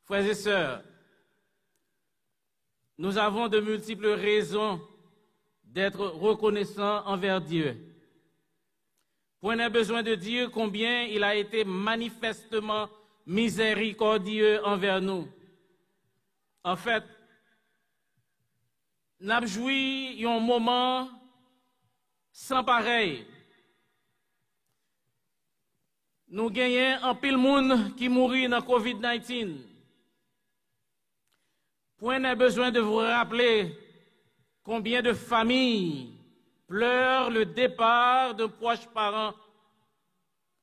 Frères et sœurs, nous avons de multiples raisons d'être reconnaissants envers Dieu. Point n'est besoin de dire combien il a été manifestement miséricordieux envers nous. En fait, nous avons joui un moment sans pareil. Nous gagnons un pile monde qui mourit dans COVID-19. Point n'est besoin de vous rappeler combien de familles pleurent le départ d'un proche parent,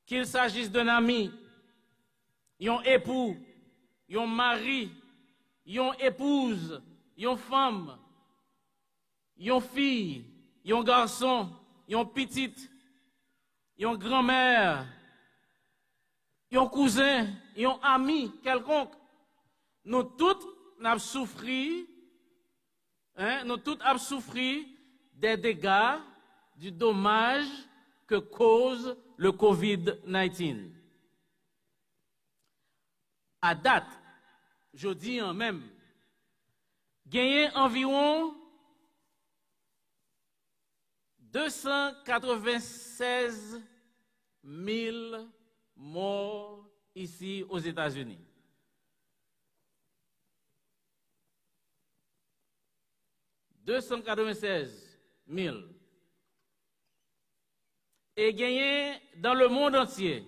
qu'il s'agisse d'un ami, d'un époux, d'un mari, d'une épouse, d'une femme, d'une fille, d'un garçon, d'une petite, d'une grand-mère, d'un cousin, d'un ami quelconque. Nous toutes avons souffert, des dégâts, du dommage que cause le COVID-19. À date, je dis en même, gagné environ 296 000 morts ici aux États-Unis. « 296 000. Et gagné dans le monde entier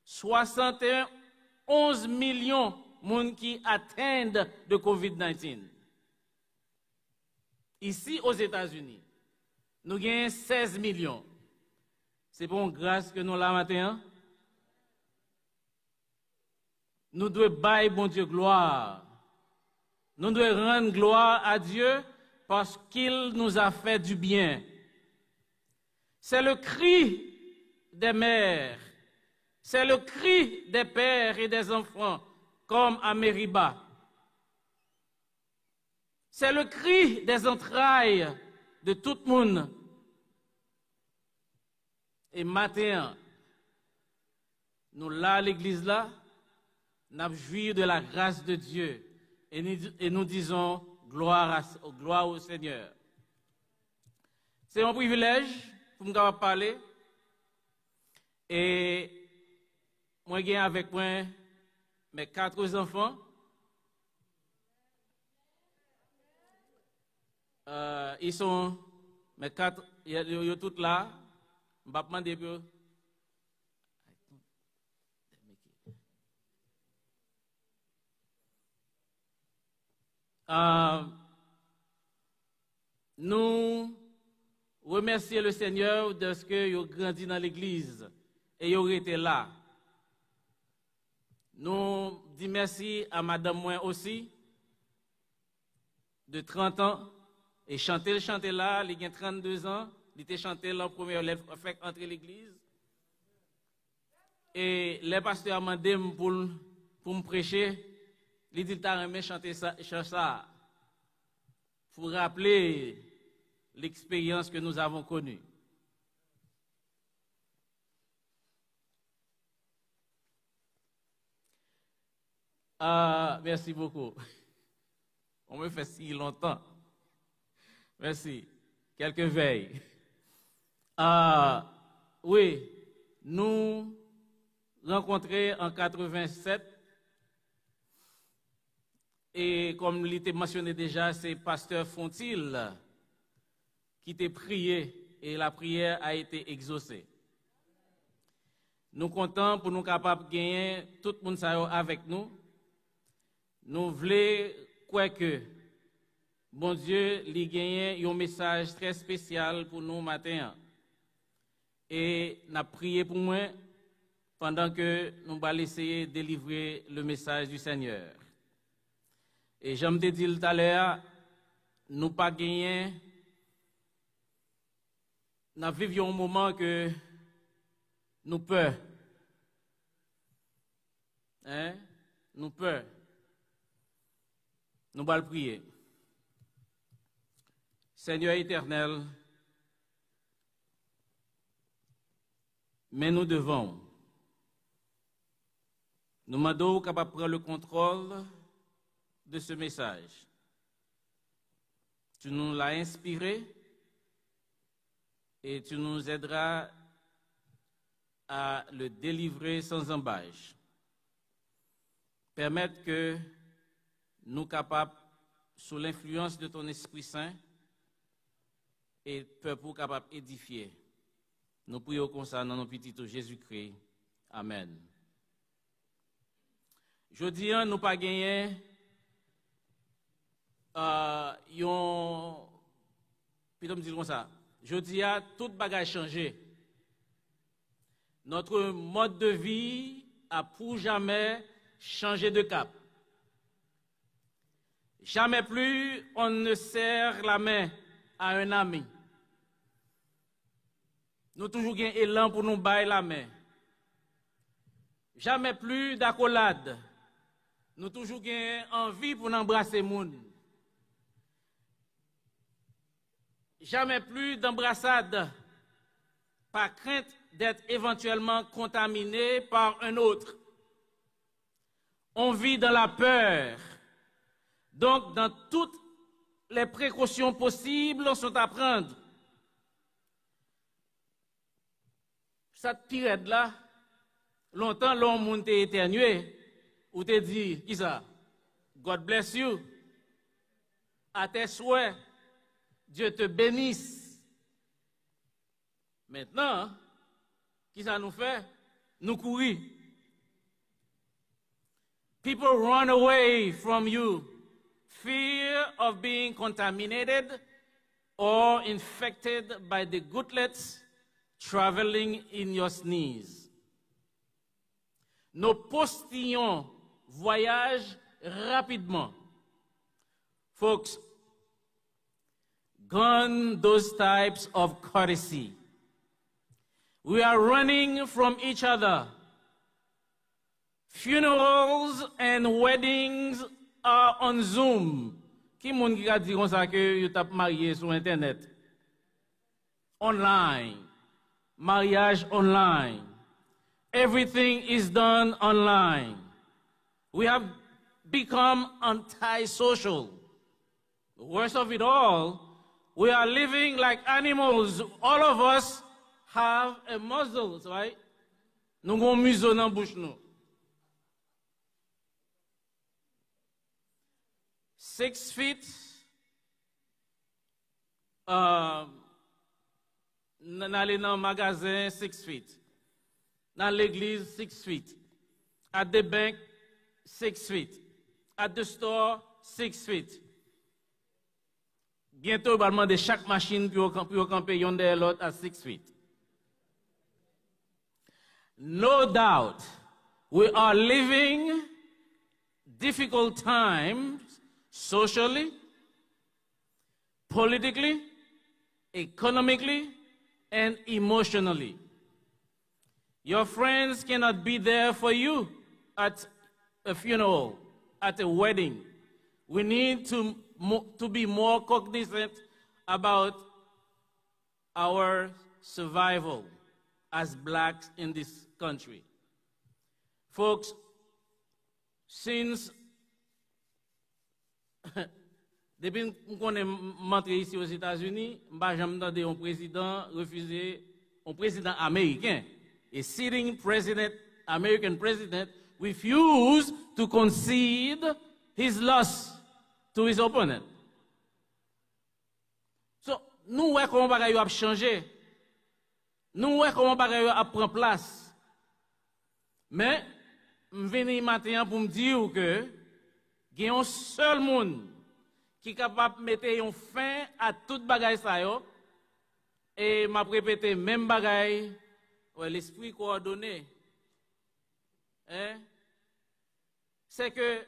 71 millions de personnes qui atteignent de COVID-19. Ici aux États-Unis, nous gagnons 16 millions. C'est pour grâce que nous la matin. Nous devons bailler bon Dieu gloire. Nous devons rendre gloire à Dieu parce qu'il nous a fait du bien. C'est le cri des mères, c'est le cri des pères et des enfants, comme à Mériba. C'est le cri des entrailles de tout le monde. Et maintenant, nous là à l'église là, nous jouissons de la grâce de Dieu et nous disons gloire au Seigneur. C'est un privilège pour me parler. Et moi, j'ai avec moi mes 4 enfants. Ils sont mes 4, ils sont tous là. Je vais demander que nous remercions le Seigneur de ce que vous grandi dans l'église et vous été là. Nous disons merci à madame moi aussi, de 30 ans, et chanter là, il a 32 ans, il était chanté en première lèvre, fait entrer l'église. Et les pasteurs m'ont demandé pour me prêcher. Il dit t'as aimé chanter ça, pour rappeler l'expérience que nous avons connue. Merci beaucoup. On me fait si longtemps. Merci. Quelques veilles. Oui, nous rencontrés en 87. Et comme il était mentionné déjà, c'est Pasteur Fontil qui t'a prié et la prière a été exaucée. Nous comptons pour nous capables de gagner tout le monde avec nous. Nous voulons quoi que bon Dieu lui gagne un message très spécial pour nous matin. Et nous avons prié pour moi pendant que nous allons essayer de délivrer le message du Seigneur. Et j'aime te dire tout à l'heure, nous pas gagné, nous vivions un moment que nous peur. Nous peur. Nous allons prier. Seigneur éternel, mais nous devons Nous demandons capable de prendre le contrôle de ce message. Tu nous l'as inspiré et tu nous aideras à le délivrer sans embâche. Permettre que nous capables, sous l'influence de ton Esprit Saint, et peuple capable d'édifier. Nous prions comme ça dans nos petits Jésus-Christ. Amen. Je dis, nous pas gagné plutôt me dire comme ça. Je dis, tout bagage changé. Notre mode de vie a pour jamais changé de cap. Jamais plus on ne serre la main à un ami. Nous toujours gain élan pour nous bailler la main. Jamais plus d'accolade. Nous toujours gain envie pour embrasser moun. Jamais plus d'embrassade par crainte d'être éventuellement contaminé par un autre. On vit dans la peur. Donc, dans toutes les précautions possibles sont à prendre. Cette période là, longtemps l'homme moun te éternué, ou te dit, qui ça? God bless you. À tes souhaits, Dieu te bénisse. Maintenant, qui ça nous fait? Nous courir. People run away from you. Fear of being contaminated or infected by the gootlets traveling in your sneeze. Nos postillons voyagent rapidement. Folks, gone those types of courtesy. We are running from each other. Funerals and weddings are on Zoom. Qui moun qui a dit comme ça que vous êtes marié sur Internet? Online. Mariage online. Everything is done online. We have become anti-social. Worst of it all, we are living like animals. All of us have a muzzle, right? Nous avons un museau dans la bouche. 6 feet. N'aller dans le magasin, 6 feet. Dans l'église, 6 feet. At the bank, 6 feet. At the store, 6 feet. Bientôt, on va demander chaque machine pour camper yon de l'autre à 6 feet. No doubt, we are living difficult times socially, politically, economically, and emotionally. Your friends cannot be there for you at a funeral, at a wedding. We need to be more cognizant about our survival as blacks in this country. Folks, since depuis qu'on est montré ici aux États-Unis, j'ai jamais entendu un président refuser, un président américain, a sitting president, American president, refuse to concede his loss to his opponent. So, nous voyons comment bagay a changé. Nous voyons comment bagay a prend place. Mais, je viens maintenant pour me dire que il y a un seul monde qui est capable de mettre un fin à toute bagay ça yo. Et m'a répété même bagay, l'esprit coordonné. Hein? C'est que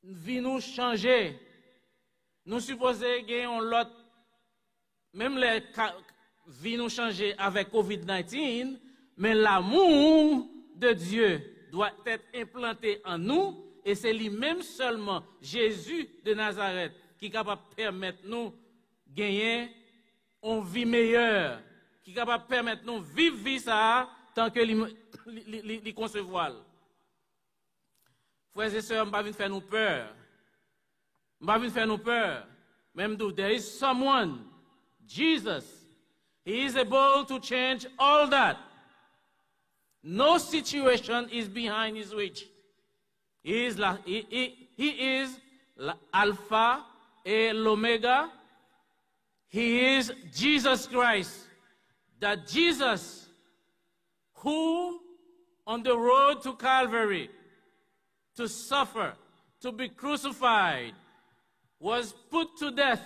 vie nous changer. Nous supposons gagner un lot, même les vie nous changer avec COVID-19, mais l'amour de Dieu doit être implanté en nous, et c'est lui-même seulement, Jésus de Nazareth, qui est capable de permettre nous gagner une vie meilleure, qui est capable de permettre nous vivre vie ça tant que li concevoir. Frères et sœurs, je ne vais pas faire nous peur. Je ne vais pas faire nous peur. Même though there is someone, Jesus, he is able to change all that. No situation is behind his reach. He is Alpha and Omega. He is Jesus Christ. That Jesus, who on the road to Calvary, to suffer, to be crucified, was put to death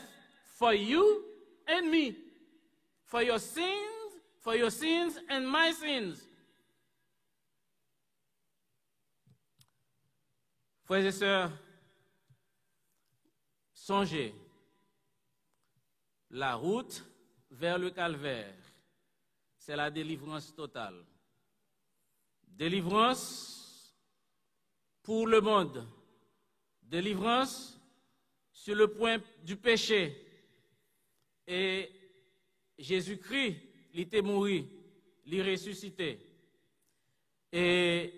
for you and me, for your sins and my sins. Frères et sœurs, songez, la route vers le calvaire, c'est la délivrance totale. Délivrance pour le monde, délivrance sur le point du péché. Et Jésus-Christ, il était mort, il est ressuscité. Et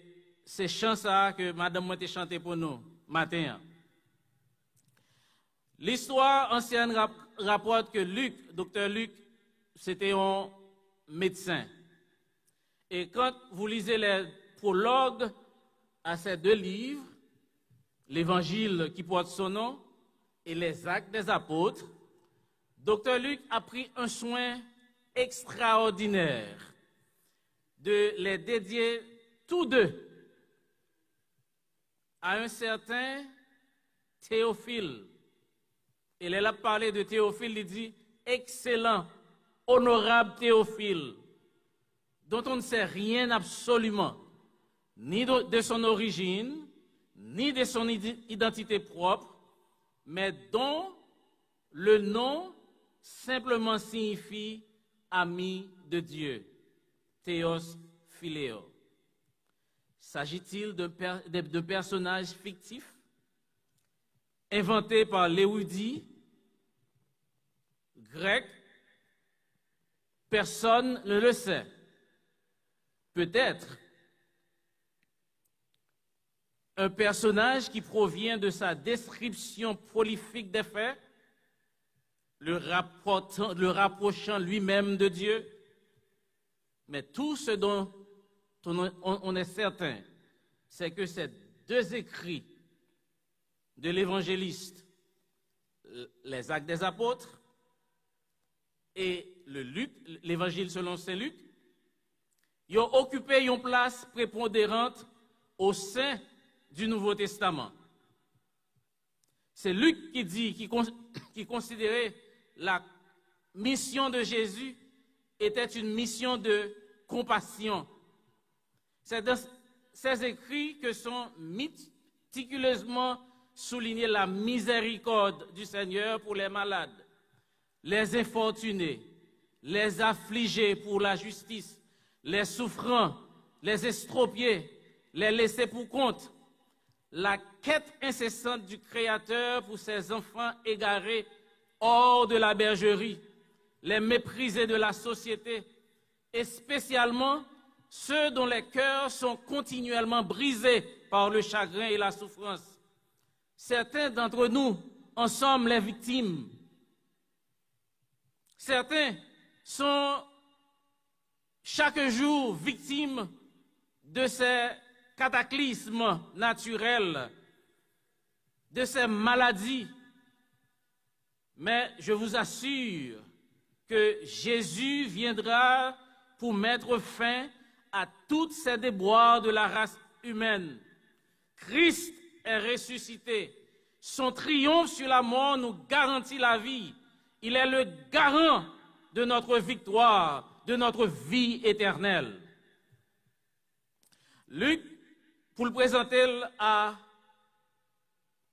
c'est chant ça que madame m'a chanté pour nous matin. L'histoire ancienne rapporte que Luc, docteur Luc, c'était un médecin. Et quand vous lisez les prologues à ces deux livres, l'Évangile qui porte son nom et les Actes des Apôtres, docteur Luc a pris un soin extraordinaire de les dédier tous deux à un certain Théophile. Et il a parlé de Théophile, il dit « Excellent, honorable Théophile », dont on ne sait rien absolument, ni de son origine, ni de son identité propre, mais dont le nom simplement signifie « ami de Dieu », Théos Philéo. S'agit-il de personnages fictifs, inventés par l'érudit grec? Personne ne le sait. Peut-être un personnage qui provient de sa description prolifique des faits, le rapprochant lui-même de Dieu. Mais tout ce dont on est certain, c'est que ces deux écrits de l'évangéliste, les Actes des Apôtres et l'évangile selon Saint Luc, ils ont occupé une place prépondérante au sein du Nouveau Testament. C'est Luc qui dit, qui considérait la mission de Jésus était une mission de compassion. C'est dans ces écrits que sont méticuleusement soulignés la miséricorde du Seigneur pour les malades, les infortunés, les affligés pour la justice, les souffrants, les estropiés, les laissés pour compte, la quête incessante du Créateur pour ses enfants égarés hors de la bergerie, les méprisés de la société, et spécialement ceux dont les cœurs sont continuellement brisés par le chagrin et la souffrance. Certains d'entre nous en sommes les victimes. Certains sont chaque jour victimes de ces cataclysmes naturels, de ces maladies. Mais je vous assure que Jésus viendra pour mettre fin à toutes ces déboires de la race humaine. Christ est ressuscité. Son triomphe sur la mort nous garantit la vie. Il est le garant de notre victoire, de notre vie éternelle. Luc, pour le présenter à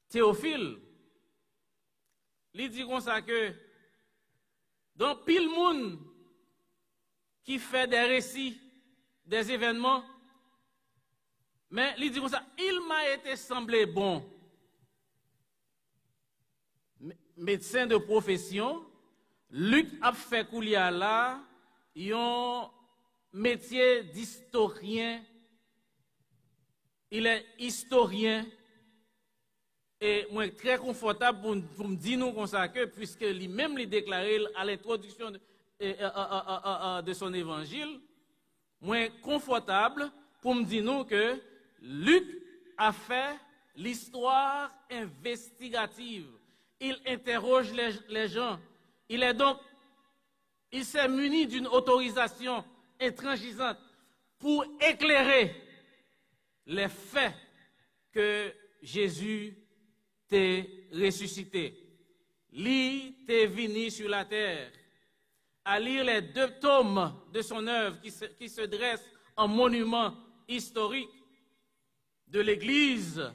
Théophile, il dit comme ça que dans pile monde qui fait des récits, des événements, mais il dit comme ça, il m'a été semblé bon. Médecin de profession, Luc a fait couler là, métier d'historien. Il est historien. Et moi, très confortable pour me dire nous comme ça que, puisque lui-même l'a déclaré à l'introduction de son évangile, moi, confortable pour me dire nous que Luc a fait l'histoire investigative. Il interroge les gens. Il s'est muni d'une autorisation intransigeante pour éclairer les faits que Jésus t'est ressuscité. Lui t'est venu sur la terre. À lire les 2 tomes de son œuvre qui se dressent en monument historique de l'Église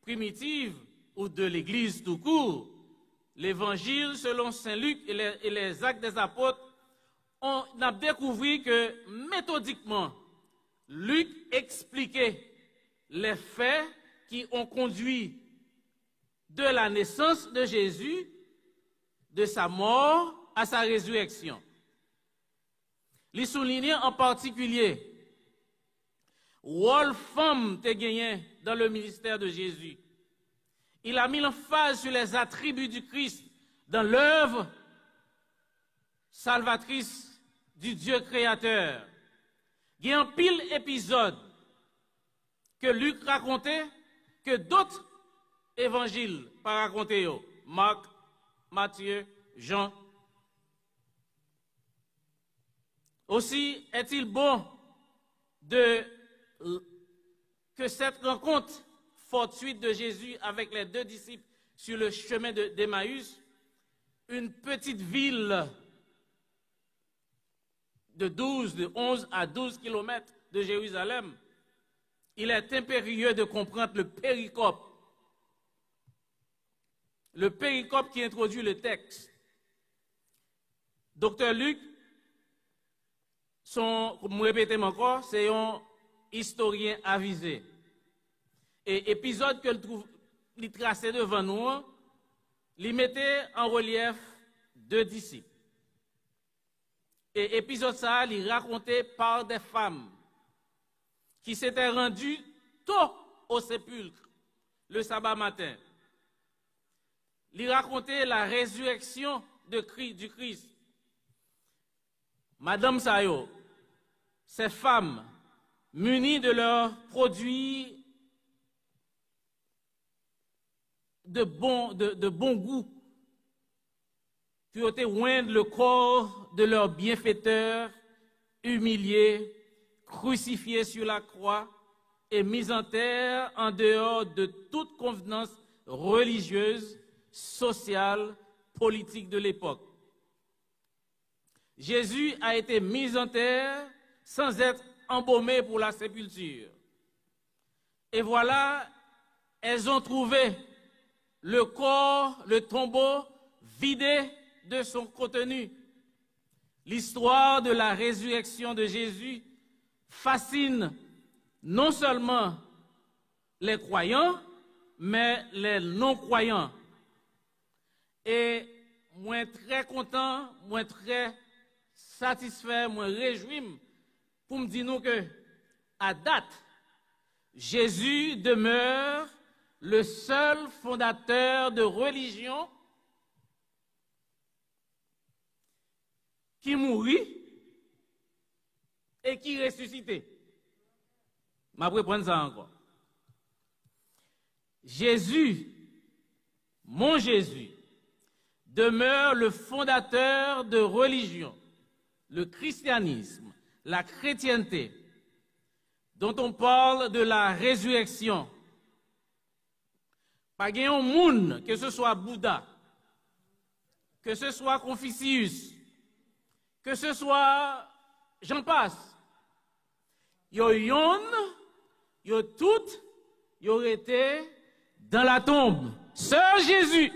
primitive ou de l'Église tout court, l'Évangile selon Saint Luc et les Actes des Apôtres, on a découvert que méthodiquement, Luc expliquait les faits qui ont conduit de la naissance de Jésus, de sa mort à sa résurrection. Il souligne en particulier rôle femme te gagné dans le ministère de Jésus. Il a mis l'emphase sur les attributs du Christ dans l'œuvre salvatrice du Dieu créateur. Il y a un pile épisode que Luc racontait que d'autres évangiles pas racontés. Marc, Matthieu, Jean. Aussi est-il bon que cette rencontre fortuite de Jésus avec les 2 disciples sur le chemin d'Emmaüs, une petite ville de 11 à 12 kilomètres de Jérusalem, il est impérieux de comprendre le péricope. Le péricope qui introduit le texte. Docteur Luc, comme je répète encore, c'est un historien avisé. Et épisode que il tracé devant nous, il mettait en relief 2 disciples. Et épisode ça, il racontait par des femmes qui s'étaient rendues tôt au sépulcre le sabbat matin. Il racontait la résurrection du Christ. Madame Sayo, ces femmes, munies de leurs produits de bon goût, puis ont oindre le corps de leur bienfaiteur, humilié, crucifié sur la croix et mis en terre en dehors de toute convenance religieuse, sociale, politique de l'époque. Jésus a été mis en terre sans être embaumé pour la sépulture. Et voilà, elles ont trouvé le corps, le tombeau vidé de son contenu. L'histoire de la résurrection de Jésus fascine non seulement les croyants, mais les non-croyants. Et moi très content, moi très satisfait, moi réjoui pour me dire nous que, à date, Jésus demeure le seul fondateur de religion qui mourit et qui ressuscité. Je vais prendre ça encore. Jésus, mon Jésus, demeure le fondateur de religion, le christianisme, la chrétienté, dont on parle de la résurrection. Pas un monde, que ce soit Bouddha, que ce soit Confucius, que ce soit, j'en passe, yo toutes, yo été dans la tombe. Sœur Jésus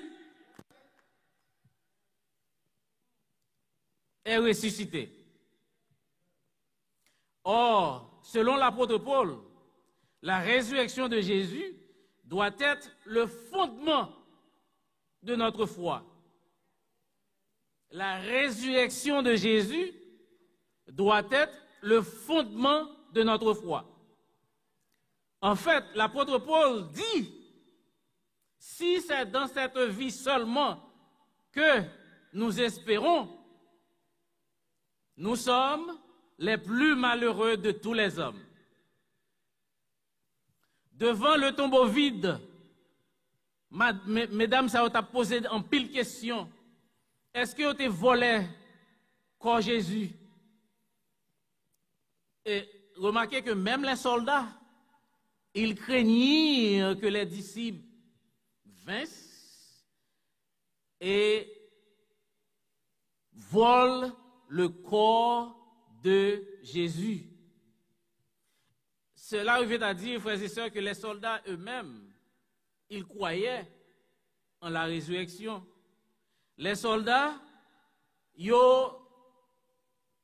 est ressuscité. Or, selon l'apôtre Paul, la résurrection de Jésus doit être le fondement de notre foi. La résurrection de Jésus doit être le fondement de notre foi. En fait, l'apôtre Paul dit, si c'est dans cette vie seulement que nous espérons, nous sommes les plus malheureux de tous les hommes. Devant le tombeau vide, mesdames, ça t'a posé en pile question. Est-ce que vous avez volé corps Jésus? Et remarquez que même les soldats, ils craignaient que les disciples vinssent et volent le corps de Jésus. Cela revient à dire, frères et sœurs, que les soldats eux-mêmes, ils croyaient en la résurrection. Les soldats, ils ont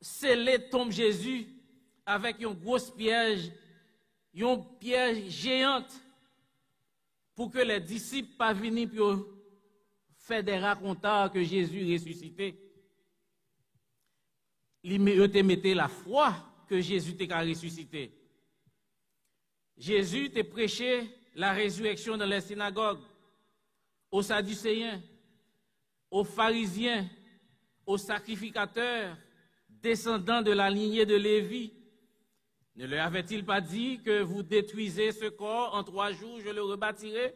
scellé tombe Jésus avec une grosse piège, une piège géante, pour que les disciples pas venir pour faire des racontars que Jésus ressuscité. Ils mettaient la foi que Jésus était ressuscité. Jésus t'a prêché la résurrection dans les synagogues, aux Sadducéens, aux pharisiens, aux sacrificateurs, descendants de la lignée de Lévi. Ne leur avait-il pas dit que vous détruisez ce corps, en 3 jours je le rebâtirai?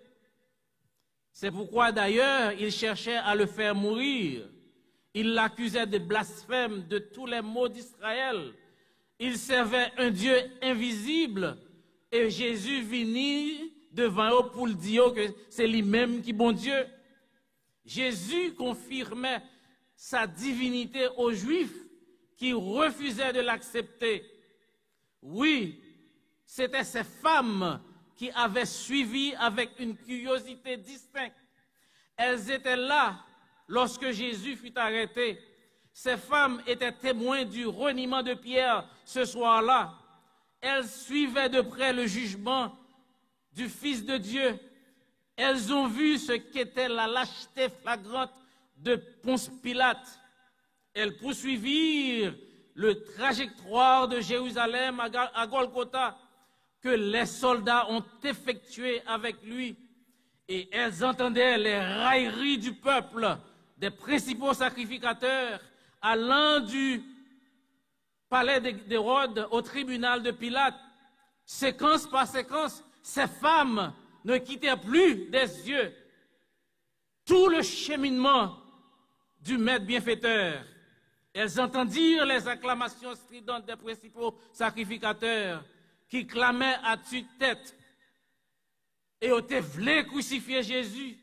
C'est pourquoi d'ailleurs il cherchait à le faire mourir. Il l'accusait de blasphème de tous les maux d'Israël. Il servait un Dieu invisible et Jésus vint devant eux pour le dire que c'est lui-même qui est bon Dieu. Jésus confirmait sa divinité aux Juifs qui refusaient de l'accepter. Oui, c'était ces femmes qui avaient suivi avec une curiosité distincte. Elles étaient là lorsque Jésus fut arrêté. Ces femmes étaient témoins du reniement de Pierre ce soir-là. Elles suivaient de près le jugement du Fils de Dieu. Elles ont vu ce qu'était la lâcheté flagrante de Ponce Pilate. Elles poursuivirent le trajectoire de Jérusalem à Golgotha que les soldats ont effectué avec lui. Et elles entendaient les railleries du peuple, des principaux sacrificateurs, allant du palais d'Hérode au tribunal de Pilate. Séquence par séquence, ces femmes ne quittaient plus des yeux tout le cheminement du Maître bienfaiteur. Elles entendirent les acclamations stridentes des principaux sacrificateurs qui clamaient à tue-tête et ont voulu crucifier Jésus,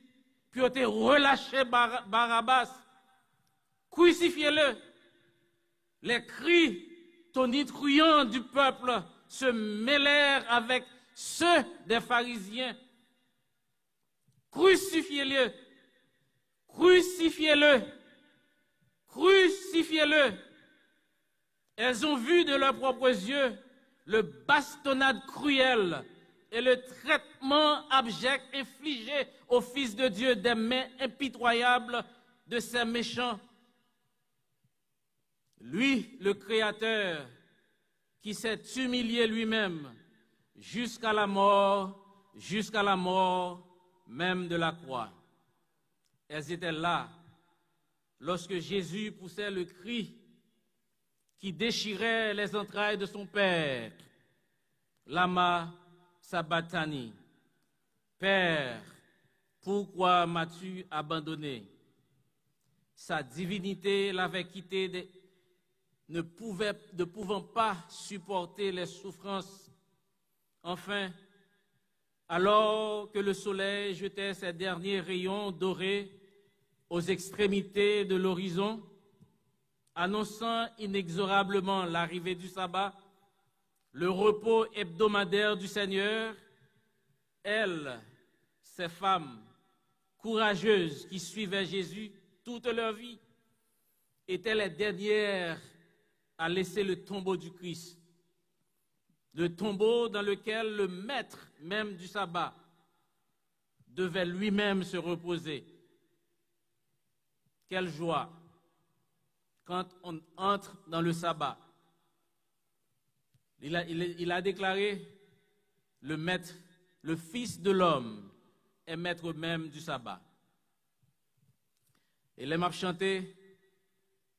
puis ont relâché Barabbas. Crucifiez-le. Les cris tonitruants du peuple se mêlèrent avec ceux des pharisiens. Crucifiez-le. Crucifiez-le. Crucifiez-le. Elles ont vu de leurs propres yeux le bastonnade cruel et le traitement abject infligé au Fils de Dieu des mains impitoyables de ces méchants. Lui, le Créateur, qui s'est humilié lui-même jusqu'à la mort même de la croix. Elles étaient là lorsque Jésus poussait le cri qui déchirait les entrailles de son Père. Lama Sabachthani. Père, pourquoi m'as-tu abandonné? Sa divinité l'avait quitté, ne pouvant pas supporter les souffrances. Enfin, alors que le soleil jetait ses derniers rayons dorés aux extrémités de l'horizon, annonçant inexorablement l'arrivée du sabbat, le repos hebdomadaire du Seigneur, elles, ces femmes courageuses qui suivaient Jésus toute leur vie, étaient les dernières à laisser le tombeau du Christ, le tombeau dans lequel le maître même du sabbat devait lui-même se reposer. Quelle joie quand on entre dans le sabbat Il a déclaré, le maître, le Fils de l'homme est maître même du sabbat. Et les m'a chanté,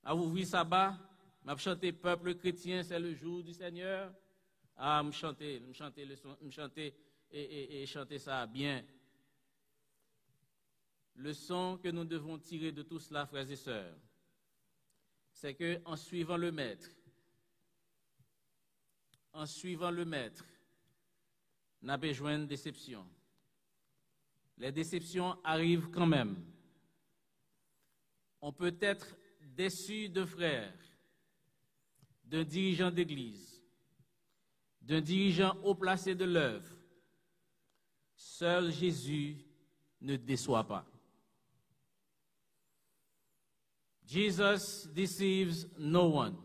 à ouvrir sabbat, m'a chanté peuple chrétien, c'est le jour du Seigneur. Ah, me chanter le son, me chanter et chanter ça bien. Le son que nous devons tirer de tout cela, frères et sœurs, c'est que en suivant le maître, n'a pas besoin de déception. Les déceptions arrivent quand même. On peut être déçu de frères, d'un dirigeant d'église, d'un dirigeant haut placé de l'œuvre. Seul Jésus ne déçoit pas. Jesus deceives no one.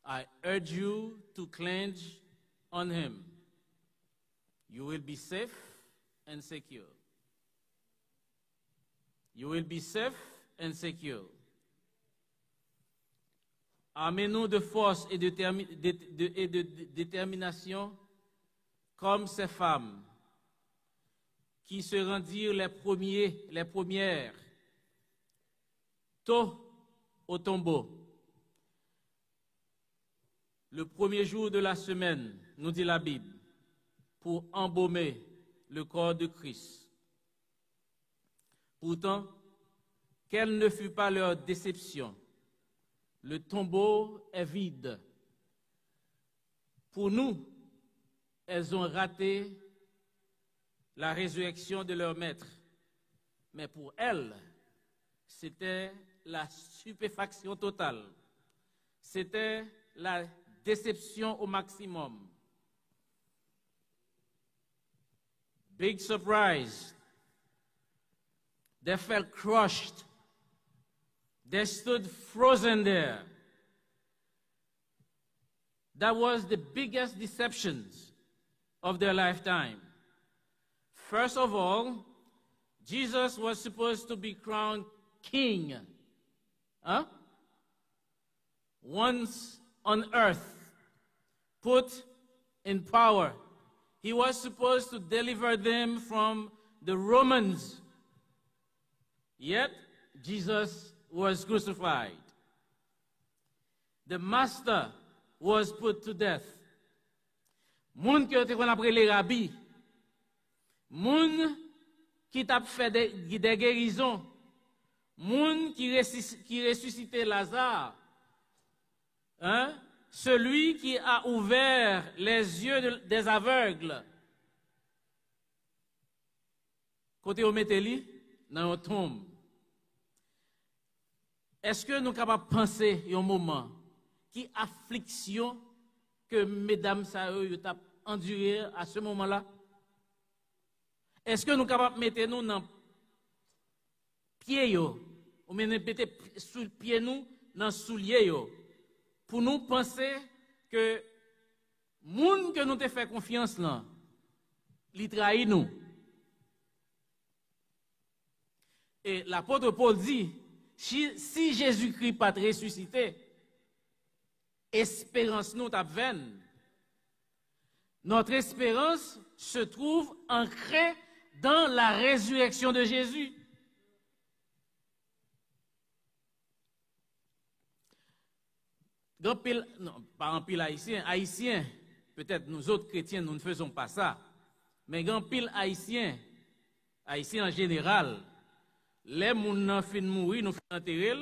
I urge you to cling on him. You will be safe and secure. You will be safe and secure. Armez-nous de force et de détermination comme ces femmes qui se rendirent les premières, tôt au tombeau. Le premier jour de la semaine, nous dit la Bible, pour embaumer le corps de Christ. Pourtant, quelle ne fut pas leur déception. Le tombeau est vide. Pour nous, elles ont raté la résurrection de leur maître. Mais pour elles, c'était la stupéfaction totale. C'était la déception au maximum. Big surprise. They felt crushed. They stood frozen there. That was the biggest deceptions of their lifetime. First of all, Jesus was supposed to be crowned king. Once on earth, put in power. He was supposed to deliver them from the Romans. Yet, Jesus was crucified. The master was put to death. Moun qui était qu'on appelle les rabbis, moun qui t'a fait des guérisons, moun qui ressuscitait Lazare, celui qui a ouvert les yeux des aveugles. Côté au mételi, dans une tombe. Est-ce que nous sommes capables de penser un moment qui affliction que mesdames ça ont enduré à ce moment-là? Est-ce que nous sommes capables de mettre nous dans pied ou mettre sous pied nous dans soulier pour nous penser que moun que nous te fait confiance là, il trahit nous. Et l'apôtre Paul dit, si Jésus-Christ pas ressuscité, espérance nous t'a vaine. Notre espérance se trouve ancrée dans la résurrection de Jésus. Non, pas en pile haïtien, peut-être nous autres chrétiens, nous ne faisons pas ça, mais en pile haïtien en général, les gens fin mourir, nous fin enterrer,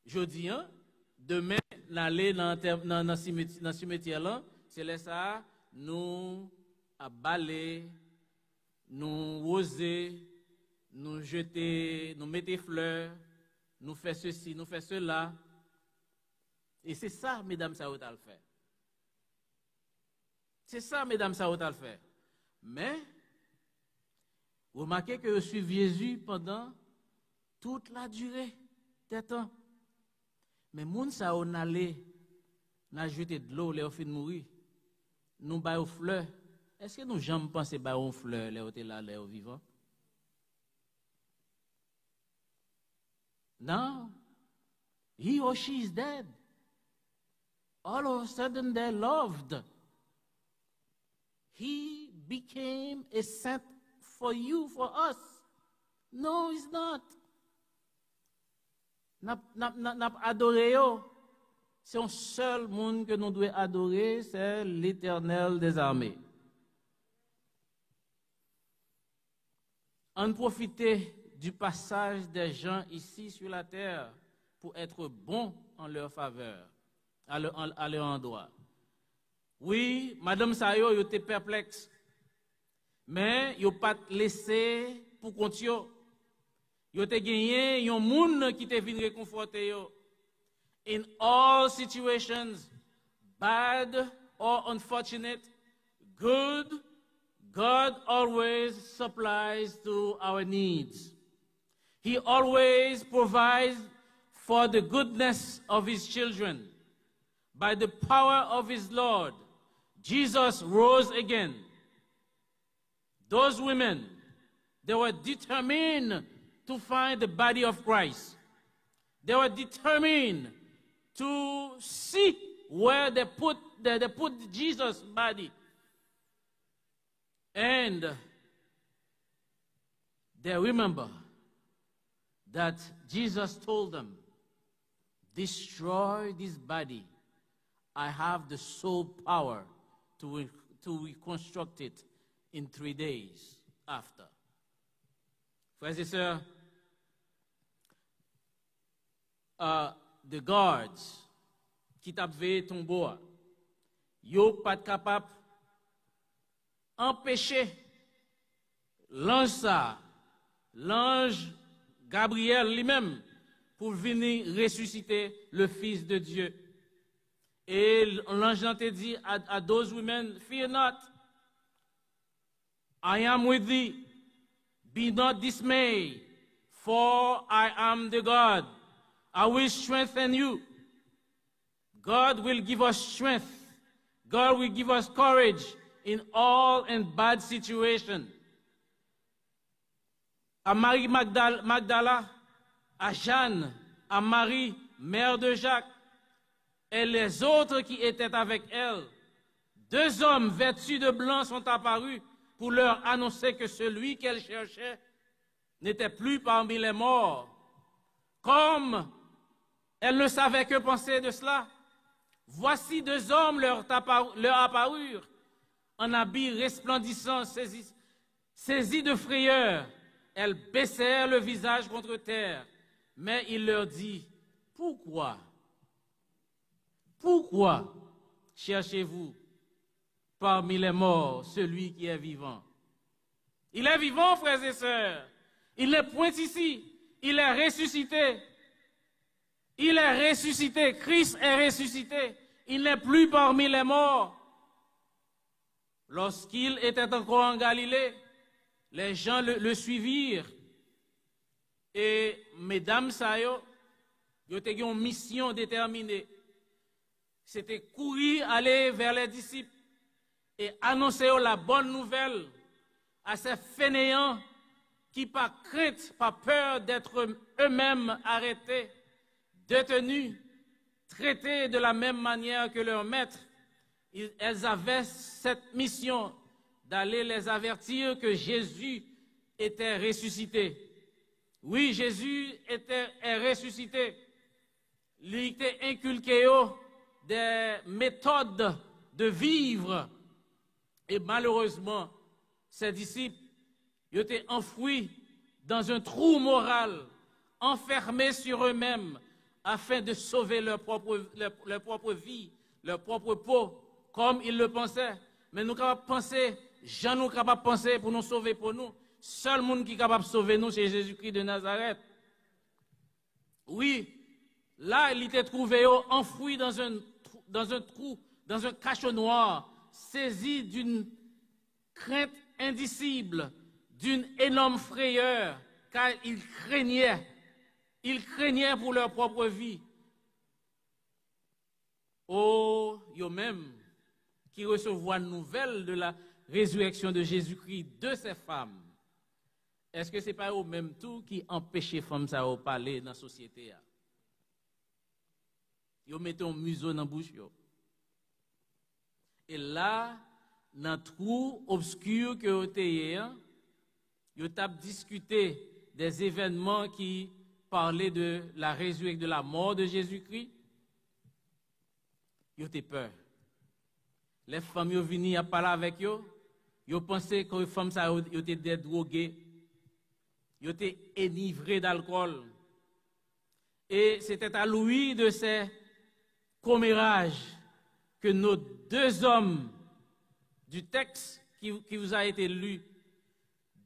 jeudi, demain, l'aller dans le cimetière là, c'est là ça, nous abaler, nous oser, nous jeter, nous mettre fleurs, nous faire ceci, nous faire cela. Et c'est ça, mesdames, ça va le faire. C'est ça, mesdames, ça va le faire. Mais, remarquez que je suis Jésus pendant toute la durée des temps. Mais moun ça on allait, n'a jeté de l'eau, les fin mourir. Nous ba aux fleurs. Est-ce que nous jamais pensé ba aux fleurs, les hôtels là, les vivants? Non. He or she is dead. all of a sudden they're loved. He became a saint for you, for us. No, he's not. N'a adoré yo. C'est un seul monde que nous devons adorer, c'est l'Éternel des armées. En profiter du passage des gens ici sur la terre pour être bons en leur faveur, à leur endroit. Oui, Madame Sayo, yo était perplexe, mais yo pas laissé pour compte yo. Yo te gagné yon moun qui te vinn réconforter yo. In all situations, bad or unfortunate, good, God always supplies to our needs. He always provides for the goodness of his children. By the power of his Lord, Jesus rose again. Those women, they were determined to find the body of Christ. They were determined to see where they put Jesus' body. And they remember that Jesus told them, destroy this body. I have the sole power to reconstruct it in 3 days after. Frères et sœurs, the guards qui t'a veillé tombeau, yo pas capable empêcher l'ange Gabriel lui-même pour venir ressusciter le Fils de Dieu. Et l'ange te dit à those women, fear not, I am with thee, be not dismayed, for I am the God. I will strengthen you. God will give us strength. God will give us courage in all and bad situations. À Marie Magdala, à Jeanne, à Marie, mère de Jacques, et les autres qui étaient avec elle, 2 hommes vêtus de blanc sont apparus pour leur annoncer que celui qu'elle cherchait n'était plus parmi les morts. Comme elle ne savait que penser de cela, voici 2 hommes leur apparurent en habits resplendissants, saisis de frayeur. Elles baissèrent le visage contre terre, mais il leur dit, pourquoi cherchez-vous parmi les morts celui qui est vivant? Il est vivant, frères et sœurs. Il n'est point ici. Il est ressuscité. Il est ressuscité. Christ est ressuscité. Il n'est plus parmi les morts. Lorsqu'il était encore en Galilée, les gens le suivirent. Et mesdames Sayo, ils ont une mission déterminée. C'était courir, aller vers les disciples et annoncer la bonne nouvelle à ces fainéants qui, par crainte, par peur d'être eux-mêmes arrêtés, détenus, traités de la même manière que leurs maîtres, elles avaient cette mission d'aller les avertir que Jésus était ressuscité. Oui, Jésus est ressuscité. Il était inculqué des méthodes de vivre. Et malheureusement, ses disciples étaient enfouis dans un trou moral, enfermés sur eux-mêmes, afin de sauver leur propre vie, leur propre peau, comme ils le pensaient. Mais nous sommes capables de penser, Jean nous capables de penser pour nous sauver pour nous. Seul monde qui est capable de sauver nous, c'est Jésus-Christ de Nazareth. Oui, là, il était trouvé enfoui dans un trou, dans un cachot noir, saisi d'une crainte indicible, d'une énorme frayeur, car ils craignaient pour leur propre vie. Oh, eux-mêmes qui recevront une nouvelle de la résurrection de Jésus-Christ de ces femmes, est-ce que ce n'est pas eux-mêmes tout qui empêchent les femmes de parler dans la société? Ils mettent un museau dans la bouche. Et là, dans le trou obscur que vous avez, vous avez discuté des événements qui parlaient de la résurrection, de la mort de Jésus-Christ. Vous avez peur. Les femmes sont venues à parler avec eux. Vous pensez que les femmes étaient des droguées. Vous étaient enivrées d'alcool. Et c'était à l'ouïe de ces commérages que nos deux hommes du texte qui vous a été lu,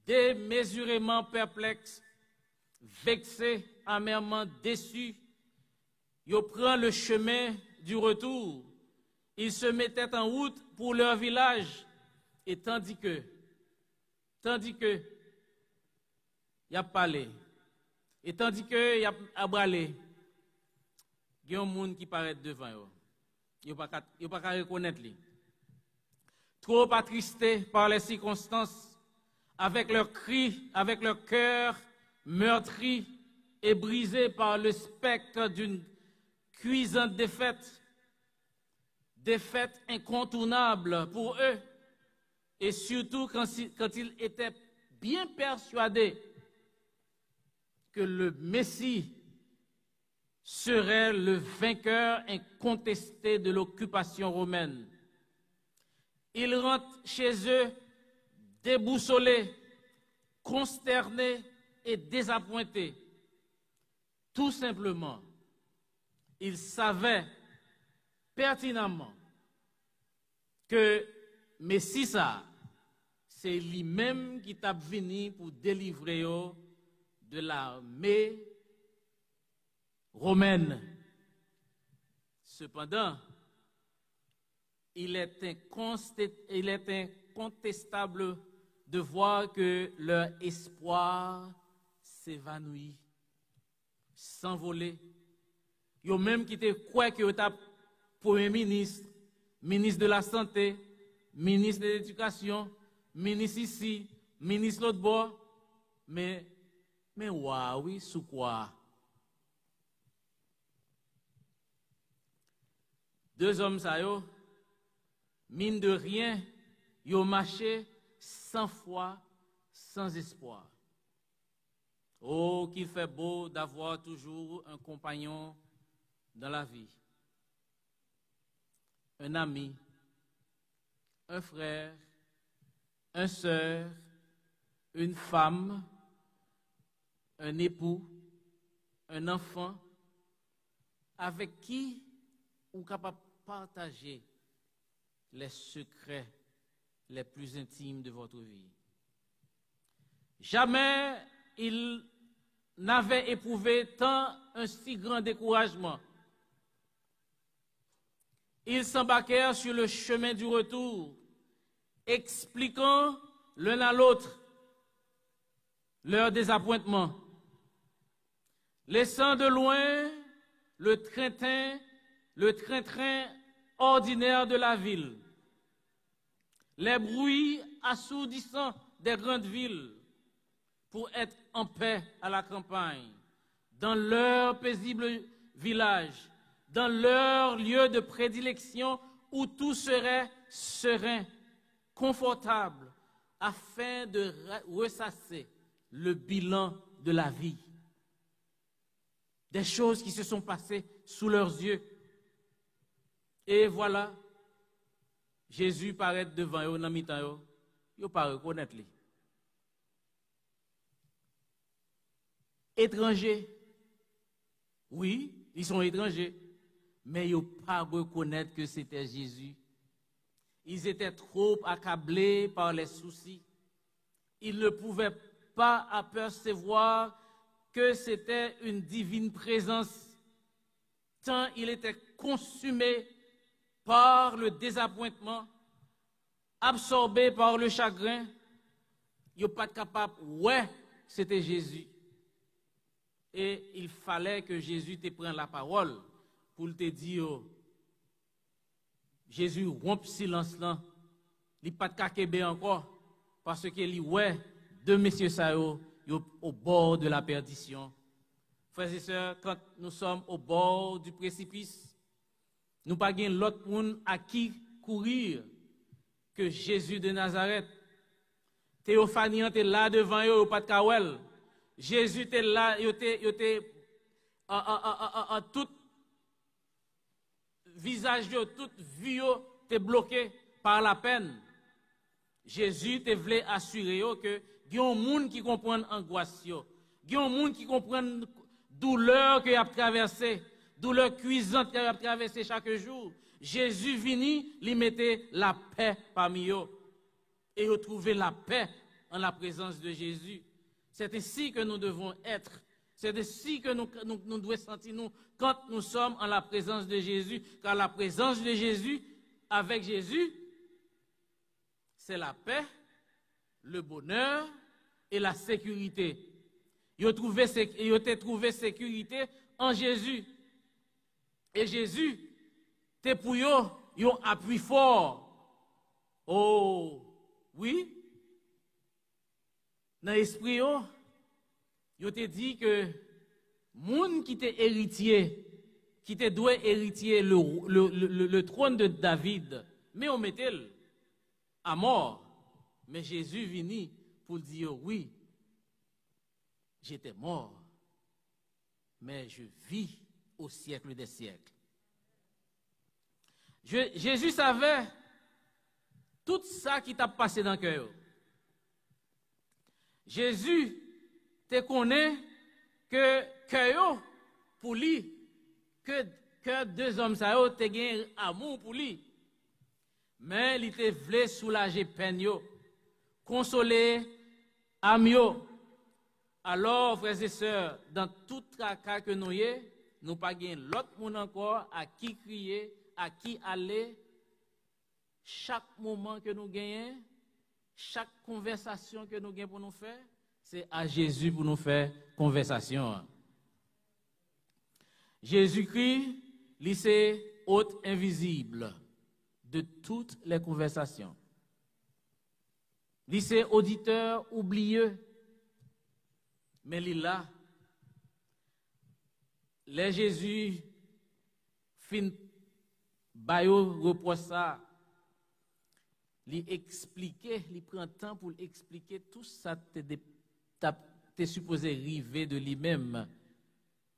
démesurément perplexes, vexés, amèrement déçus, ils prennent le chemin du retour. Ils se mettaient en route pour leur village. Et tandis que, il a parlé, et tandis que il a abralé, il y a un monde qui paraît devant eux. Il n'y a pas qu'à reconnaître lui. Trop attristés par les circonstances, avec leurs cris, avec leur cœur meurtri et brisé par le spectre d'une cuisante défaite incontournable pour eux, et surtout quand ils étaient bien persuadés que le Messie serait le vainqueur incontesté de l'occupation romaine. Ils rentrent chez eux déboussolés, consternés et désappointés. Tout simplement, ils savaient pertinemment que Messie, c'est lui-même qui t'a venu pour délivrer de l'armée romaine. Cependant, il est incontestable de voir que leur espoir s'évanouit, s'envoler. Ils ont même quitté quoi que vous Premier ministre, ministre de la Santé, ministre de l'Éducation, ministre ici, ministre l'autre bord. Mais oui, sous quoi? Deux hommes, ça yo, mine de rien, ils ont marché sans foi, sans espoir. Oh, qu'il fait beau d'avoir toujours un compagnon dans la vie. Un ami, un frère, une sœur, une femme, un époux, un enfant, avec qui on est capable de partager les secrets les plus intimes de votre vie. Jamais il n'avait éprouvé tant un si grand découragement. Ils s'embarquèrent sur le chemin du retour, expliquant l'un à l'autre leur désappointement, laissant de loin le train-train ordinaire de la ville, les bruits assourdissants des grandes villes, pour être en paix à la campagne, dans leur paisible village, dans leur lieu de prédilection où tout serait serein, confortable, afin de ressasser le bilan de la vie. Des choses qui se sont passées sous leurs yeux. Et voilà, Jésus paraît devant eux, dans mi-temps, ils ne peuvent pas reconnaître lui. Étrangers, oui, ils sont étrangers, mais ils ne peuvent pas reconnaître que c'était Jésus. Ils étaient trop accablés par les soucis. Ils ne pouvaient pas apercevoir que c'était une divine présence, tant il était consumé par le désappointement, absorbé par le chagrin. Ils n'étaient pas capables, ouais, c'était Jésus. Et il fallait que Jésus te prenne la parole pour te dire, Jésus rompt silence là, il pas de kakebe encore, parce que lui, ouais, deux messieurs ça au bord de la perdition. Frères et sœurs, quand nous sommes au bord du précipice, nous pas gain l'autre monde à qui courir que Jésus de Nazareth. Théophanie était là devant eux, au pas de Kawel. Jésus était là, il était en tout visage, toute vie était bloqué par la peine. Jésus te voulait assurer que il y a un monde qui comprend l'angoisse, il y a un monde qui comprend la douleur qu'il a traversée, douleur cuisante qu'il a traversée chaque jour. Jésus vini, il mettait la paix parmi eux. Et retrouver la paix en la présence de Jésus. C'est ainsi que nous devons être. C'est ainsi que nous devons sentir nous quand nous sommes en la présence de Jésus. Car la présence de Jésus, avec Jésus, c'est la paix, le bonheur et la sécurité. Ils ont trouvé sécurité en Jésus. Et Jésus, t'es pour eux, ils ont appui fort. Oh, oui. Dans l'esprit, ils te dit que moun qui t'est héritier, qui te doit héritier le trône de David, mais on mettait à mort. Mais Jésus vini pour dire oui, j'étais mort, mais je vis au siècle des siècles. Jésus savait tout ça qui t'a passé dans le cœur. Jésus te connaît que cœur pour lui, que deux hommes ça te gagne amour pour lui. Mais il te voulait soulager peine yo, consoler âme yo. Alors frères et sœurs, dans tout cas que nous y nous pas gagne l'autre monde encore à qui crier, à qui aller. Chaque moment que nous gagnons, chaque conversation que nous gagnons pour nous faire, c'est à Jésus pour nous faire conversation. Jésus-Christ, il c'est hôte invisible de toutes les conversations. Il c'est auditeur oublieux, mais il là. Les Jésus fin bayo reproche ça. Il expliquer, il prend temps pour expliquer tout ça t'es supposé arriver de lui-même.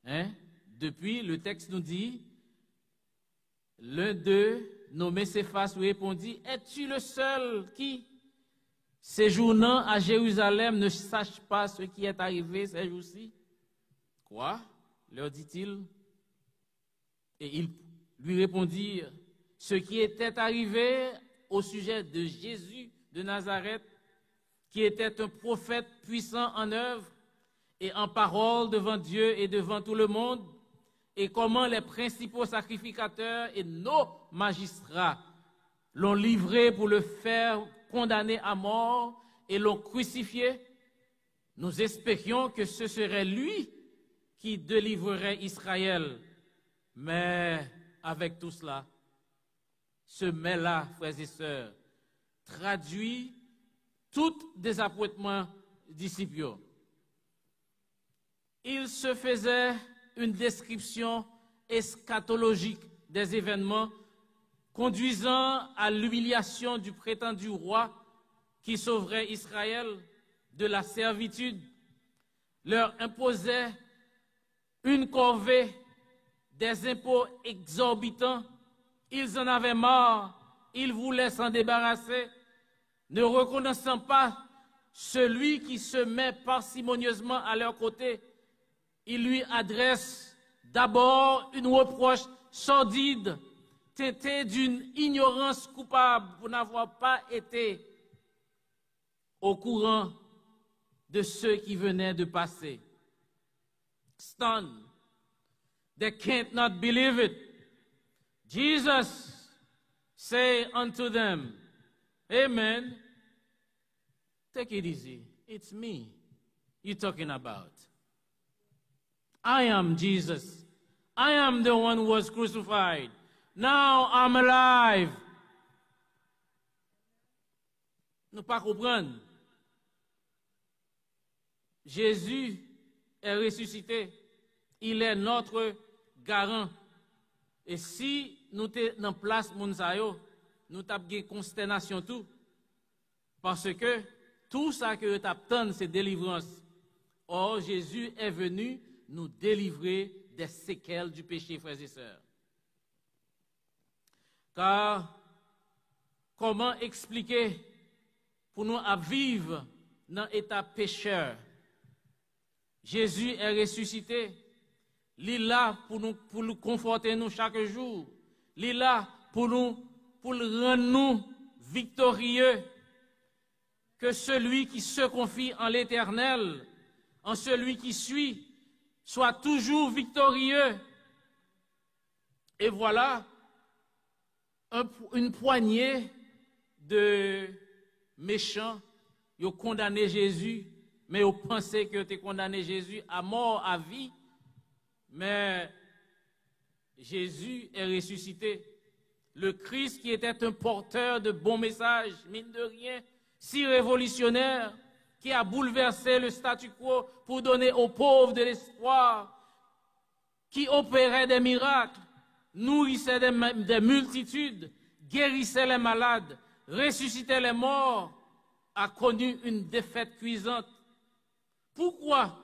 Hein? Depuis, le texte nous dit, l'un d'eux, nommé Céphas, lui répondit, es-tu le seul qui, séjournant à Jérusalem, ne sache pas ce qui est arrivé ces jours-ci? Quoi? Leur dit-il. Et ils lui répondirent, ce qui était arrivé au sujet de Jésus de Nazareth, qui était un prophète puissant en œuvre et en parole devant Dieu et devant tout le monde, et comment les principaux sacrificateurs et nos magistrats l'ont livré pour le faire condamner à mort et l'ont crucifié. Nous espérions que ce serait lui qui délivrerait Israël. Mais avec tout cela, ce mais-là, frères et sœurs, traduit tout désappointement disciples. Il se faisait une description eschatologique des événements conduisant à l'humiliation du prétendu roi qui sauverait Israël de la servitude, leur imposait une corvée, des impôts exorbitants. Ils en avaient marre, ils voulaient s'en débarrasser, ne reconnaissant pas celui qui se met parcimonieusement à leur côté. Ils lui adressent d'abord une reproche sordide, teintée d'une ignorance coupable pour n'avoir pas été au courant de ceux qui venaient de passer. Stunned, they can't not believe it. Jesus say unto them, Amen. Take it easy. It's me you're talking about. I am Jesus. I am the one who was crucified. Now I'm alive. Nous pas comprendre. Jésus est ressuscité. Il est notre garant. Et si nous sommes en place, nous avons une consternation tout. Parce que tout ça que nous attendons, c'est délivrance. Or, Jésus est venu nous délivrer des séquelles du péché, frères et sœurs. Car, comment expliquer pour nous à vivre dans l'état pécheur? Jésus est ressuscité. Il est là pour nous conforter nous chaque jour. Il est là pour rendre nous victorieux. Que celui qui se confie en l'Éternel, en celui qui suit, soit toujours victorieux. Et voilà une poignée de méchants, ils ont condamné Jésus, mais ils pensaient que tu condamné Jésus à mort, à vie. Mais Jésus est ressuscité. Le Christ qui était un porteur de bons messages, mine de rien, si révolutionnaire, qui a bouleversé le statu quo pour donner aux pauvres de l'espoir, qui opérait des miracles, nourrissait des multitudes, guérissait les malades, ressuscitait les morts, a connu une défaite cuisante. Pourquoi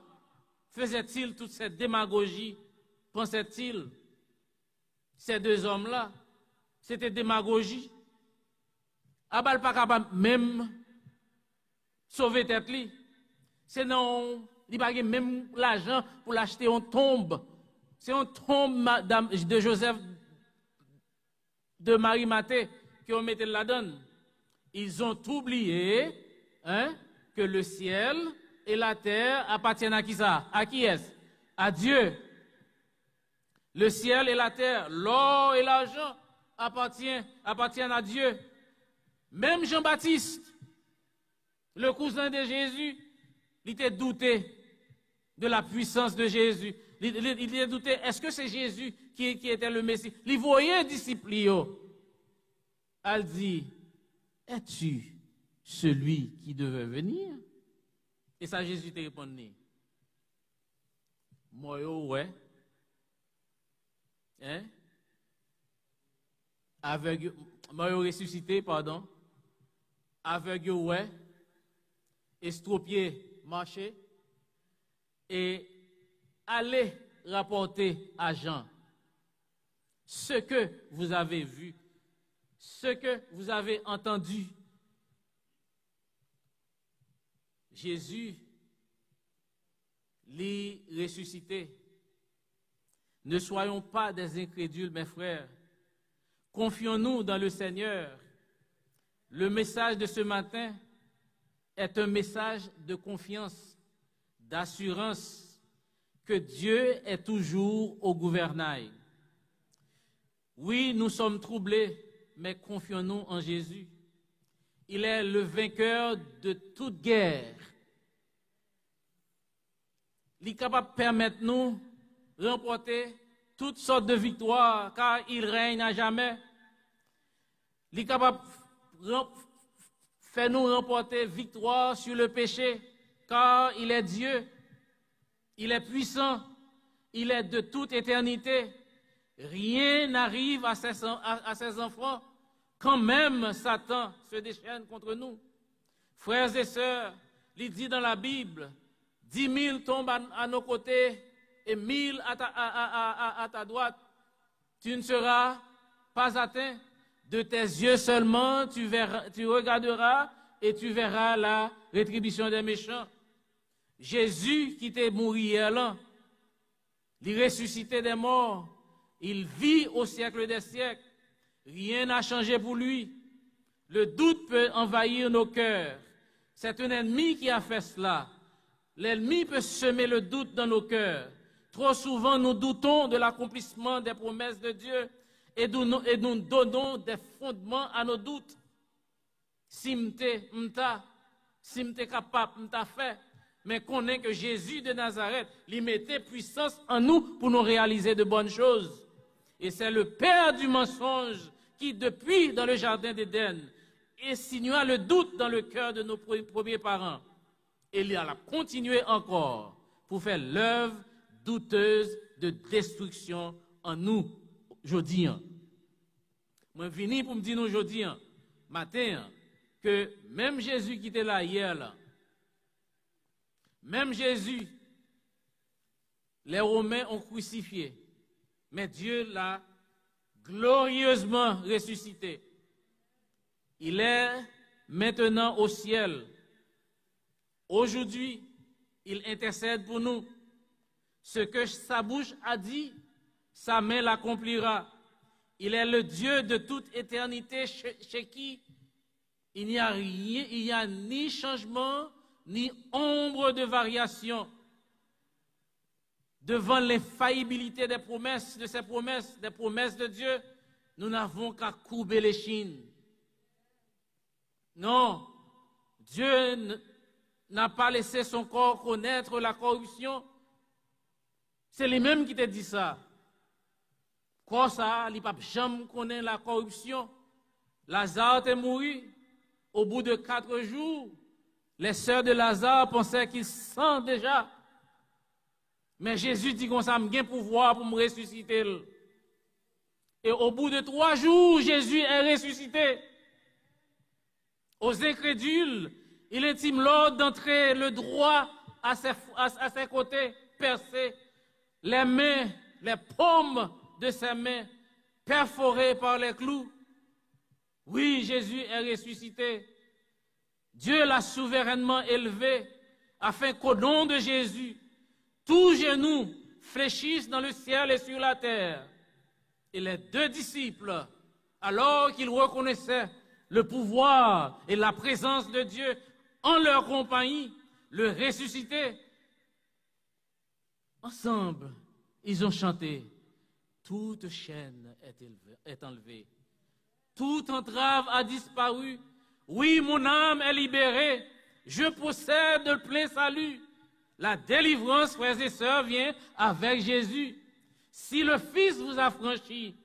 faisait-il toute cette démagogie, pensait-il? Ces deux hommes-là, c'était démagogie. Abal pas capable même sauver tête li. C'est non, il pas même l'argent pour l'acheter une tombe. C'est une tombe de Joseph de Marie Mathé qui ont mis la donne. Ils ont oublié que le ciel et la terre appartiennent à qui ça? À qui est-ce? À Dieu. Le ciel et la terre, l'or et l'argent appartiennent à Dieu. Même Jean-Baptiste, le cousin de Jésus, il était douté de la puissance de Jésus. Il était douté, est-ce que c'est Jésus qui était le Messie? Il voyait disciples. Elle dit, es-tu celui qui devait venir? Et ça, Jésus te répondit, moi, ouais. Aveugle, moi, ressuscité, pardon. Aveugle, ouais. Estropié, marché. Et allez rapporter à Jean ce que vous avez vu, ce que vous avez entendu. Jésus, l'est ressuscité. Ne soyons pas des incrédules, mes frères. Confions-nous dans le Seigneur. Le message de ce matin est un message de confiance, d'assurance que Dieu est toujours au gouvernail. Oui, nous sommes troublés, mais confions-nous en Jésus. Il est le vainqueur de toute guerre. Il est capable de permettre nous de remporter toutes sortes de victoires, car il règne à jamais. Il est capable de faire nous remporter victoire sur le péché, car il est Dieu. Il est puissant. Il est de toute éternité. Rien n'arrive à ses enfants, quand même Satan se déchaîne contre nous. Frères et sœurs, il dit dans la Bible, 10 000 tombent à nos côtés et 1000 à ta droite. Tu ne seras pas atteint. De tes yeux seulement, tu regarderas et tu verras la rétribution des méchants. Jésus qui t'est mort hier là, il ressuscité des morts, il vit au siècle des siècles. Rien n'a changé pour lui. Le doute peut envahir nos cœurs. C'est un ennemi qui a fait cela. L'ennemi peut semer le doute dans nos cœurs. Trop souvent, nous doutons de l'accomplissement des promesses de Dieu et nous donnons des fondements à nos doutes. Si m'te capable, m'ta fait, mais qu'on est que Jésus de Nazareth, il mettait puissance en nous pour nous réaliser de bonnes choses. Et c'est le père du mensonge qui, depuis dans le jardin d'Éden, insinua le doute dans le cœur de nos premiers parents. Et il a continué encore pour faire l'œuvre douteuse de destruction en nous, aujourd'hui. je venu pour me dire aujourd'hui, matin, que même Jésus qui était là hier, là, même Jésus, les Romains ont crucifié, mais Dieu l'a glorieusement ressuscité. Il est maintenant au ciel. Aujourd'hui, il intercède pour nous. Ce que sa bouche a dit, sa main l'accomplira. Il est le Dieu de toute éternité chez qui il n'y a rien, il n'y a ni changement, ni ombre de variation. Devant l'infaillibilité des promesses, de ses promesses, des promesses de Dieu, nous n'avons qu'à courber les chines. Non, Dieu n'a pas laissé son corps connaître la corruption. C'est lui-même qui t'a dit ça. Quoi ça, il n'a pas jamais connaît la corruption. Lazare est mort. Au bout de 4 jours, les sœurs de Lazare pensaient qu'il sent déjà. Mais Jésus dit qu'on ça me pouvoir pour me ressusciter. Et au bout de 3 jours, Jésus est ressuscité. Aux incrédules, il intime l'ordre d'entrer le droit à ses côtés, percés, les mains, les paumes de ses mains, perforées par les clous. Oui, Jésus est ressuscité. Dieu l'a souverainement élevé afin qu'au nom de Jésus, tous genoux fléchissent dans le ciel et sur la terre. Et les 2 disciples, alors qu'ils reconnaissaient le pouvoir et la présence de Dieu en leur compagnie, le ressuscité, ensemble, ils ont chanté « Toute chaîne est enlevée, toute entrave a disparu. Oui, mon âme est libérée, je possède le plein salut. La délivrance, frères et sœurs, vient avec Jésus. Si le Fils vous a franchi,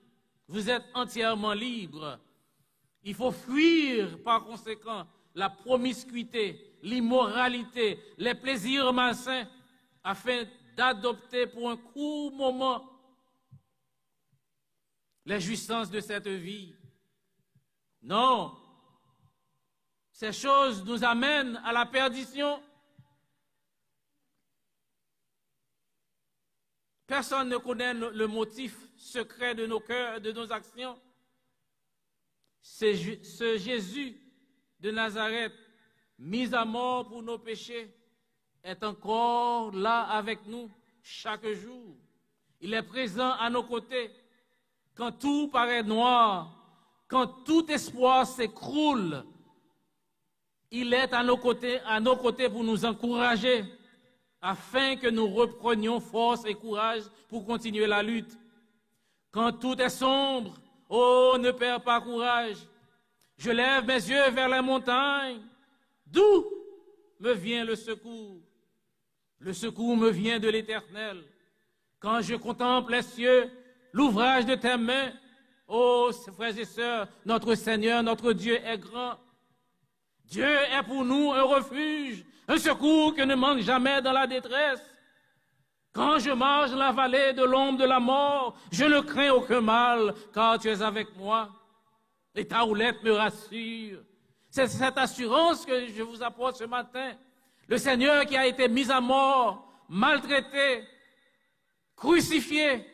vous êtes entièrement libre. Il faut fuir, par conséquent, la promiscuité, l'immoralité, les plaisirs malsains, afin d'adopter pour un court moment les jouissances de cette vie. Non, ces choses nous amènent à la perdition. Personne ne connaît le motif secret de nos cœurs, de nos actions. Ce Jésus de Nazareth, mis à mort pour nos péchés, est encore là avec nous chaque jour. Il est présent à nos côtés quand tout paraît noir, quand tout espoir s'écroule. Il est à nos côtés pour nous encourager, afin que nous reprenions force et courage pour continuer la lutte. Quand tout est sombre, oh, ne perds pas courage. Je lève mes yeux vers les montagnes. D'où me vient le secours? Le secours me vient de l'Éternel. Quand je contemple les cieux, l'ouvrage de tes mains, oh, frères et sœurs, notre Seigneur, notre Dieu est grand. Dieu est pour nous un refuge, un secours qui ne manque jamais dans la détresse. Quand je marche dans la vallée de l'ombre de la mort, je ne crains aucun mal, car tu es avec moi. Et ta houlette me rassure. C'est cette assurance que je vous apporte ce matin. Le Seigneur qui a été mis à mort, maltraité, crucifié,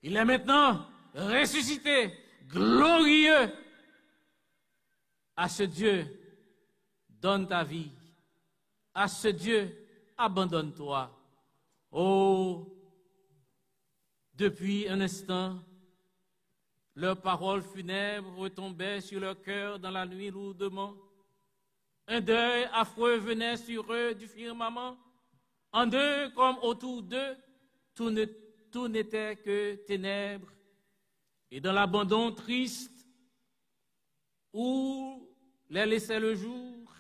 il est maintenant ressuscité, glorieux. À ce Dieu, donne ta vie. À ce Dieu, abandonne-toi. Oh, depuis un instant, leurs paroles funèbres retombaient sur leur cœur dans la nuit lourdement. Un deuil affreux venait sur eux du firmament. En eux comme autour d'eux, tout n'était que ténèbres. Et dans l'abandon triste où les laissait le jour,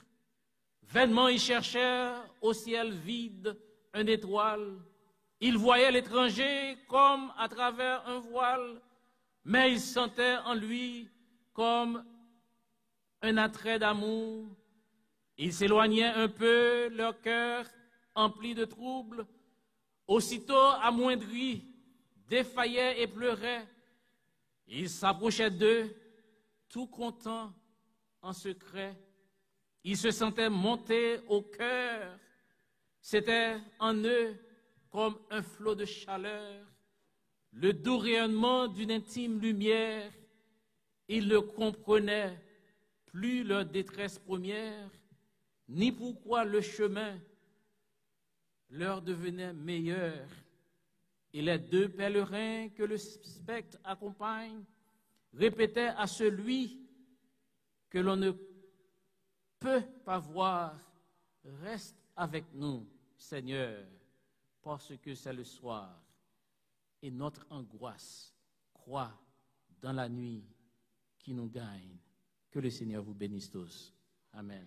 vainement ils cherchèrent au ciel vide une étoile. Ils voyaient l'étranger comme à travers un voile, mais ils sentaient en lui comme un attrait d'amour. Ils s'éloignaient un peu, leur cœur empli de troubles. Aussitôt amoindris, défaillaient et pleuraient. Il s'approchait d'eux, tout content, en secret. Ils se sentaient monter au cœur. C'était en eux comme un flot de chaleur, le doux rayonnement d'une intime lumière. Ils ne comprenaient plus leur détresse première, ni pourquoi le chemin leur devenait meilleur. Et les deux pèlerins que le spectre accompagne répétaient à celui que l'on ne peut pas voir, reste avec nous, Seigneur, parce que c'est le soir et notre angoisse croît dans la nuit qui nous gagne. Que le Seigneur vous bénisse tous. Amen.